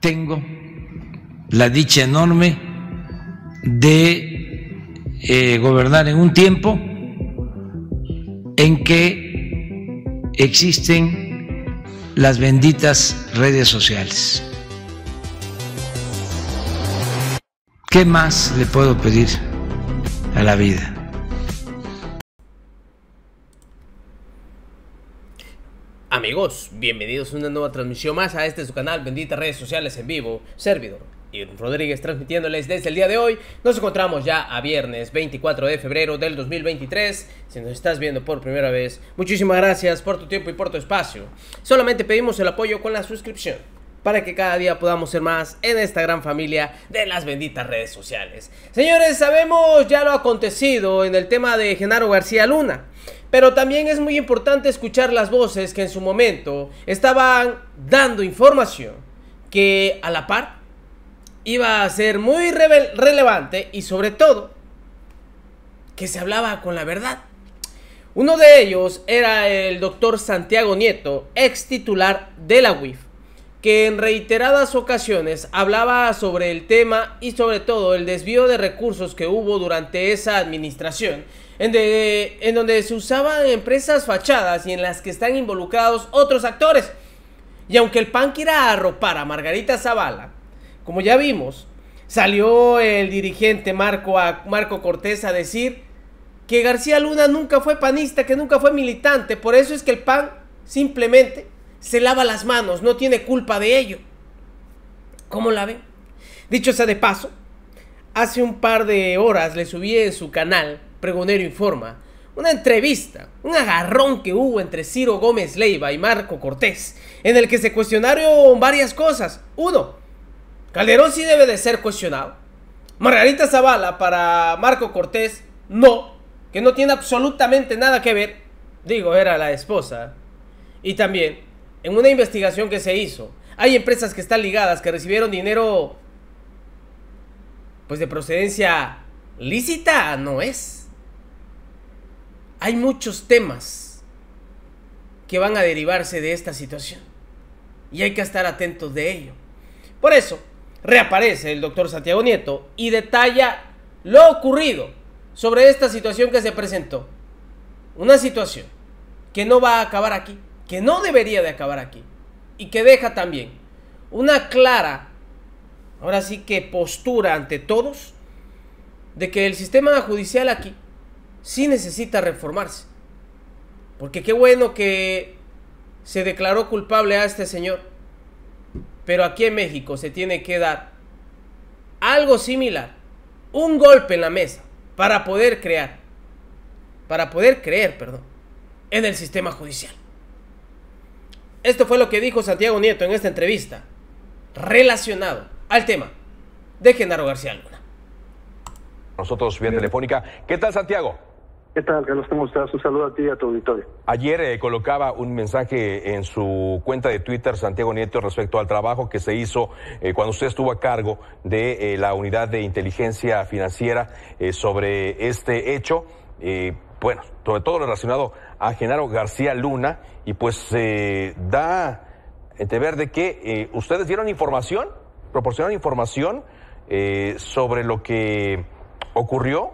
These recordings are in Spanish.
tengo la dicha enorme de gobernar en un tiempo en que existen las benditas redes sociales. ¿Qué más le puedo pedir a la vida? Amigos, bienvenidos a una nueva transmisión más a su canal Benditas Redes Sociales en vivo. Servidor Irwin Rodríguez transmitiéndoles desde el día de hoy. Nos encontramos ya a viernes 24 de febrero del 2023. Si nos estás viendo por primera vez, muchísimas gracias por tu tiempo y por tu espacio. Solamente pedimos el apoyo con la suscripción para que cada día podamos ser más en esta gran familia de las benditas redes sociales. Señores, sabemos ya lo acontecido en el tema de Genaro García Luna, pero también es muy importante escuchar las voces que en su momento estaban dando información que a la par iba a ser muy relevante y sobre todo que se hablaba con la verdad. Uno de ellos era el doctor Santiago Nieto, ex titular de la UIF, que en reiteradas ocasiones hablaba sobre el tema y sobre todo el desvío de recursos que hubo durante esa administración, en donde se usaban empresas fachadas y en las que están involucrados otros actores. Y aunque el PAN quiera arropar a Margarita Zavala, como ya vimos, salió el dirigente Marco Cortés a decir que García Luna nunca fue panista, que nunca fue militante. Por eso es que el PAN simplemente se lava las manos, no tiene culpa de ello. ¿Cómo la ven? Dicho sea de paso, hace un par de horas le subí en su canal Pregonero Informa una entrevista, un agarrón que hubo entre Ciro Gómez Leiva y Marco Cortés, en el que se cuestionaron varias cosas. Uno, Calderón sí debe de ser cuestionado. Margarita Zavala para Marco Cortés, no, que no tiene absolutamente nada que ver. Digo, era la esposa. Y también, en una investigación que se hizo, hay empresas que están ligadas, que recibieron dinero, pues de procedencia lícita, no es. Hay muchos temas que van a derivarse de esta situación y hay que estar atentos de ello. Por eso, reaparece el doctor Santiago Nieto y detalla lo ocurrido sobre esta situación que se presentó. Una situación que no va a acabar aquí, que no debería de acabar aquí, y que deja también una clara, ahora sí que postura ante todos, de que el sistema judicial aquí sí necesita reformarse. Porque qué bueno que se declaró culpable a este señor, pero aquí en México se tiene que dar algo similar, un golpe en la mesa, para poder creer, en el sistema judicial. Esto fue lo que dijo Santiago Nieto en esta entrevista, relacionado al tema de Genaro García Luna. Nosotros vía telefónica. ¿Qué tal, Santiago? ¿Qué tal, Carlos? ¿Cómo estás? Un saludo a ti y a tu auditorio. Ayer colocaba un mensaje en su cuenta de Twitter, Santiago Nieto, respecto al trabajo que se hizo cuando usted estuvo a cargo de la unidad de inteligencia financiera sobre este hecho. Bueno, sobre todo relacionado a Genaro García Luna, y pues da entrever de que ustedes dieron información, proporcionaron información sobre lo que ocurrió,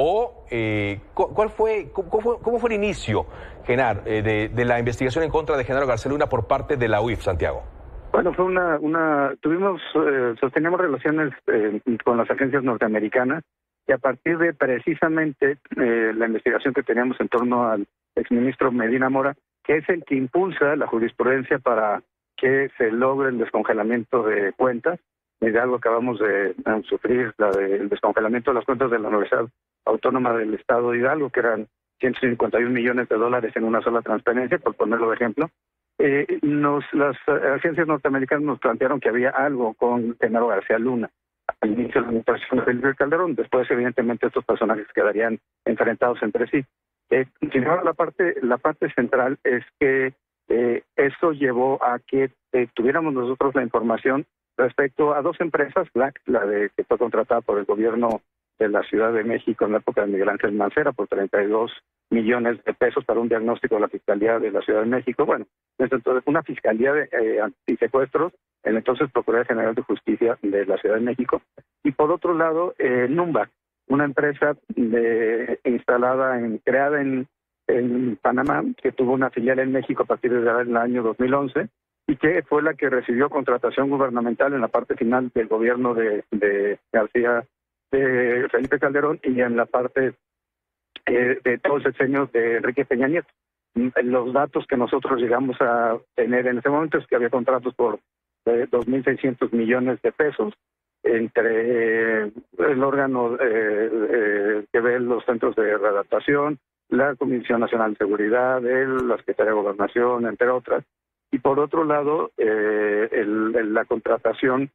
o cómo fue el inicio, Genaro, de la investigación en contra de Genaro García Luna por parte de la UIF, Santiago. Bueno, fue sostenemos relaciones con las agencias norteamericanas, y a partir de precisamente la investigación que teníamos en torno al exministro Medina Mora, que es el que impulsa la jurisprudencia para que se logre el descongelamiento de cuentas. De algo acabamos de sufrir, el descongelamiento de las cuentas de la Universidad Autónoma del Estado de Hidalgo, que eran 151 millones de dólares en una sola transferencia, por ponerlo de ejemplo. Las agencias norteamericanas nos plantearon que había algo con Genaro García Luna al inicio de la administración de Felipe Calderón. Después, evidentemente, estos personajes quedarían enfrentados entre sí. Sin embargo, la parte central es que eso llevó a que tuviéramos nosotros la información respecto a dos empresas, Black, que fue contratada por el gobierno de la Ciudad de México en la época de Miguel Ángel Mancera por 32 millones de pesos para un diagnóstico de la Fiscalía de la Ciudad de México. Bueno, entonces una Fiscalía de antisecuestros el entonces Procuraduría General de Justicia de la Ciudad de México, y por otro lado, Numbac, una empresa creada en Panamá, que tuvo una filial en México a partir del año 2011, y que fue la que recibió contratación gubernamental en la parte final del gobierno de Felipe Calderón, y en la parte de todo el sexenio de Enrique Peña Nieto. Los datos que nosotros llegamos a tener en ese momento es que había contratos por 2.600 millones de pesos entre el órgano que ve los centros de readaptación, la Comisión Nacional de Seguridad, la Secretaría de Gobernación, entre otras, y por otro lado la contratación,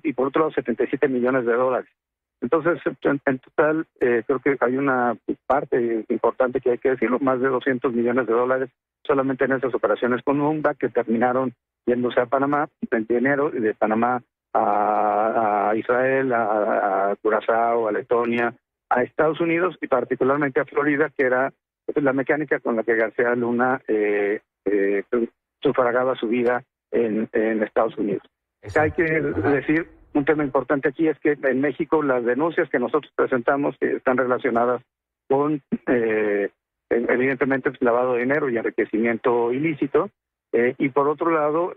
y por otro lado 77 millones de dólares. Entonces, en total, creo que hay una parte importante que hay que decirlo, más de 200 millones de dólares solamente en esas operaciones con Numbac, que terminaron yéndose a Panamá en enero, y de Panamá a Israel, a Curazao, a Letonia, a Estados Unidos y particularmente a Florida, que era la mecánica con la que García Luna sufragaba su vida en Estados Unidos. Hay que decir, un tema importante aquí es que en México las denuncias que nosotros presentamos que están relacionadas con, evidentemente, lavado de dinero y enriquecimiento ilícito, y por otro lado,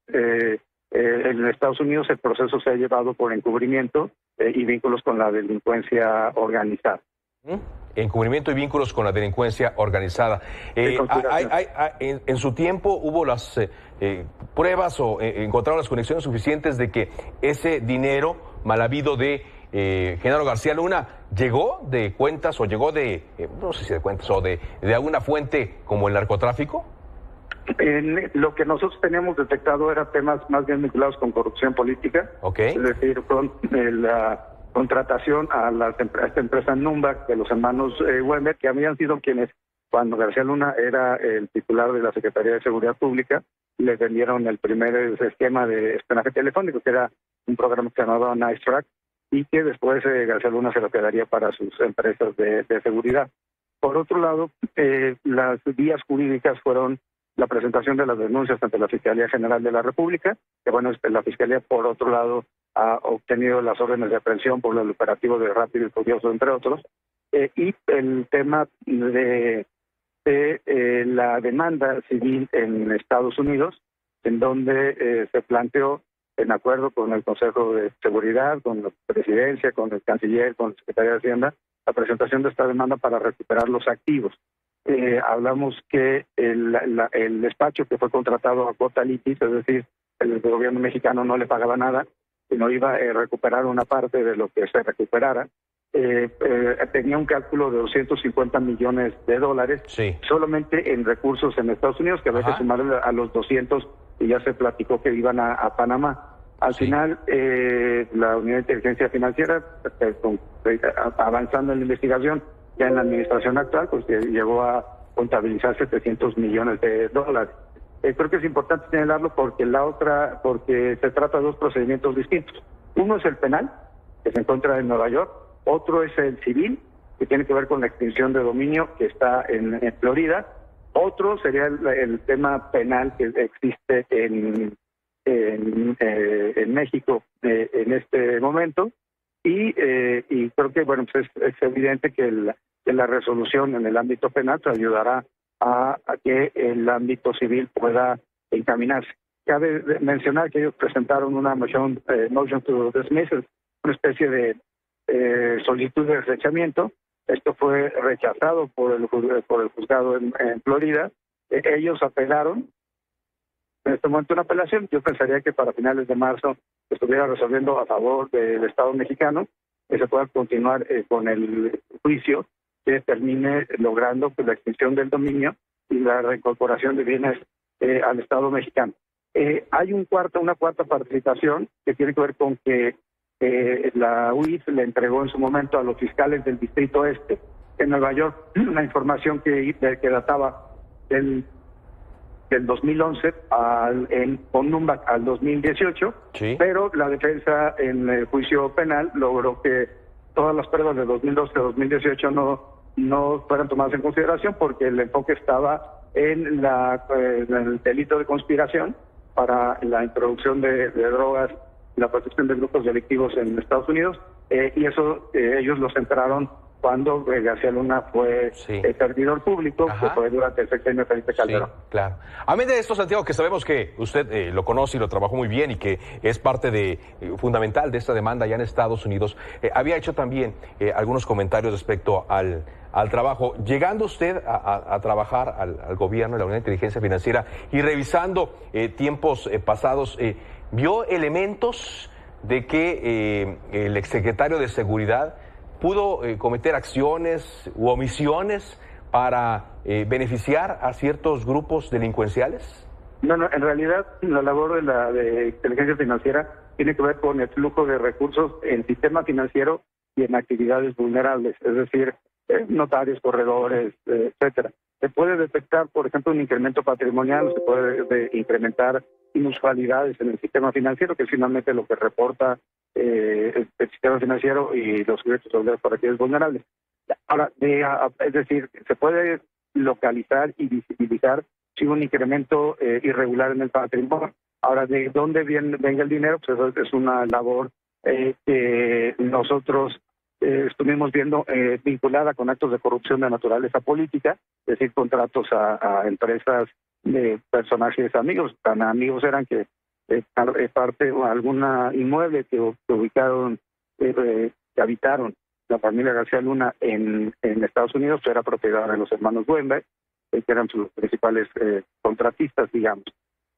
en Estados Unidos el proceso se ha llevado por encubrimiento y vínculos con la delincuencia organizada. Encubrimiento y vínculos con la delincuencia organizada. En su tiempo hubo las pruebas o encontraron las conexiones suficientes de que ese dinero mal habido de Genaro García Luna llegó de cuentas o llegó de, no sé si de cuentas o de alguna fuente como el narcotráfico. Lo que nosotros teníamos detectado eran temas más bien vinculados con corrupción política, es decir, con la contratación a esta empresa Numbac de los hermanos Weber, que habían sido quienes, cuando García Luna era el titular de la Secretaría de Seguridad Pública, le vendieron el primer esquema de espionaje telefónico, que era un programa que se llamaba Nice Track, y que después García Luna se lo quedaría para sus empresas de seguridad. Por otro lado, las vías jurídicas fueron la presentación de las denuncias ante la Fiscalía General de la República, que bueno, la Fiscalía, por otro lado, ha obtenido las órdenes de aprehensión por el operativo de Rápido y Furioso, entre otros, y el tema de la demanda civil en Estados Unidos, en donde se planteó, en acuerdo con el Consejo de Seguridad, con la Presidencia, con el Canciller, con la Secretaría de Hacienda, la presentación de esta demanda para recuperar los activos. Hablamos que el despacho que fue contratado a cuota litis, es decir, el gobierno mexicano no le pagaba nada, sino iba a recuperar una parte de lo que se recuperara, tenía un cálculo de 250 millones de dólares solamente en recursos en Estados Unidos, que había que sumarle a los 200 y ya se platicó que iban a Panamá. Al final, la Unidad de Inteligencia Financiera, avanzando en la investigación, ya en la administración actual, pues llegó a contabilizar 700 millones de dólares. Creo que es importante señalarlo porque se trata de dos procedimientos distintos. Uno es el penal, que se encuentra en Nueva York. Otro es el civil, que tiene que ver con la extinción de dominio, que está en Florida. Otro sería el tema penal que existe en México en este momento. Y creo que bueno, pues es evidente que la resolución en el ámbito penal ayudará a que el ámbito civil pueda encaminarse. Cabe mencionar que ellos presentaron una motion to dismiss, una especie de solicitud de desechamiento. Esto fue rechazado por el juzgado en Florida. Ellos apelaron. En este momento una apelación. Yo pensaría que para finales de marzo estuviera resolviendo a favor del Estado mexicano, que se pueda continuar con el juicio que termine logrando pues, la extinción del dominio y la reincorporación de bienes al Estado mexicano. Hay una cuarta participación que tiene que ver con que la UIF le entregó en su momento a los fiscales del Distrito Este en Nueva York una información que databa del 2011 con Numbac al 2018, pero la defensa en el juicio penal logró que todas las pruebas de 2012 a 2018 no fueran tomadas en consideración porque el enfoque estaba en el delito de conspiración para la introducción de drogas y la protección de grupos delictivos en Estados Unidos, y eso ellos lo centraron cuando García Luna fue servidor público, que fue durante el sexenio de Felipe Calderón. Sí, claro. A mí de esto, Santiago, que sabemos que usted lo conoce y lo trabajó muy bien y que es parte fundamental de esta demanda ya en Estados Unidos, había hecho también algunos comentarios respecto al trabajo. Llegando usted a trabajar al gobierno, en la Unidad de Inteligencia Financiera, y revisando tiempos pasados, ¿vio elementos de que el exsecretario de Seguridad pudo cometer acciones u omisiones para beneficiar a ciertos grupos delincuenciales? No, en realidad la labor de inteligencia financiera tiene que ver con el flujo de recursos en el sistema financiero y en actividades vulnerables, es decir, notarios, corredores, etcétera. Se puede detectar, por ejemplo, un incremento patrimonial, se puede incrementar inusualidades en el sistema financiero, que es finalmente lo que reporta el sistema financiero y los sujetos para actividades vulnerables. Ahora, es decir, se puede localizar y visibilizar si un incremento irregular en el patrimonio. Ahora, de dónde venga el dinero, pues eso es una labor que nosotros estuvimos viendo vinculada con actos de corrupción de naturaleza política, es decir, contratos a empresas de personajes amigos. Tan amigos eran que parte o alguna inmueble que ubicaron, que habitaron la familia García Luna en Estados Unidos, era propiedad de los hermanos Weinberg, que eran sus principales contratistas, digamos.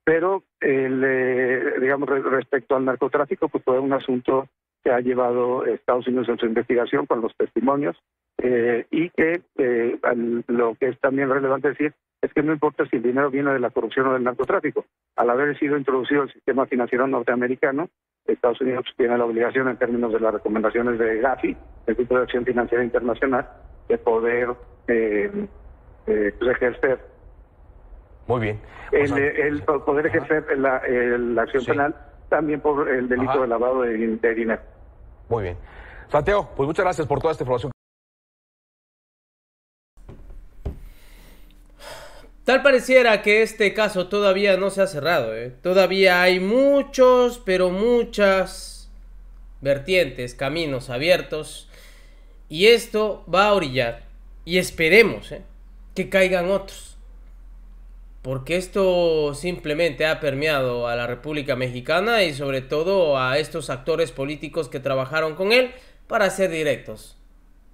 Pero, digamos, respecto al narcotráfico, pues fue un asunto que ha llevado Estados Unidos en su investigación con los testimonios, y que lo que es también relevante decir es que no importa si el dinero viene de la corrupción o del narcotráfico. Al haber sido introducido el sistema financiero norteamericano, Estados Unidos tiene la obligación, en términos de las recomendaciones de Gafi, el Grupo de Acción Financiera Internacional, de poder ejercer. Muy bien. El poder ejercer la acción penal también por el delito de lavado de dinero. Muy bien. Santiago, pues muchas gracias por toda esta información. Tal pareciera que este caso todavía no se ha cerrado, Todavía hay muchos, pero muchas vertientes, caminos abiertos. Y esto va a orillar. Y esperemos, que caigan otros. Porque esto simplemente ha permeado a la República Mexicana y sobre todo a estos actores políticos que trabajaron con él, para ser directos.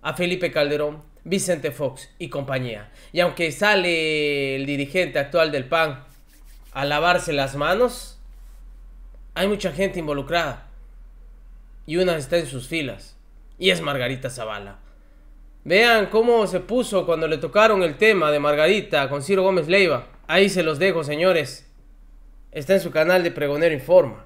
A Felipe Calderón, Vicente Fox y compañía. Y aunque sale el dirigente actual del PAN a lavarse las manos, hay mucha gente involucrada. Y una está en sus filas. Y es Margarita Zavala. Vean cómo se puso cuando le tocaron el tema de Margarita con Ciro Gómez Leiva. Ahí se los dejo, señores. Está en su canal de Pregonero Informa.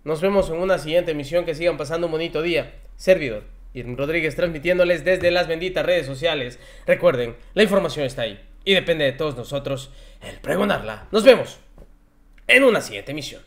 Nos vemos en una siguiente emisión. Que sigan pasando un bonito día. Servidor Irving Rodríguez, transmitiéndoles desde las benditas redes sociales. Recuerden, la información está ahí y depende de todos nosotros el pregonarla. Nos vemos en una siguiente emisión.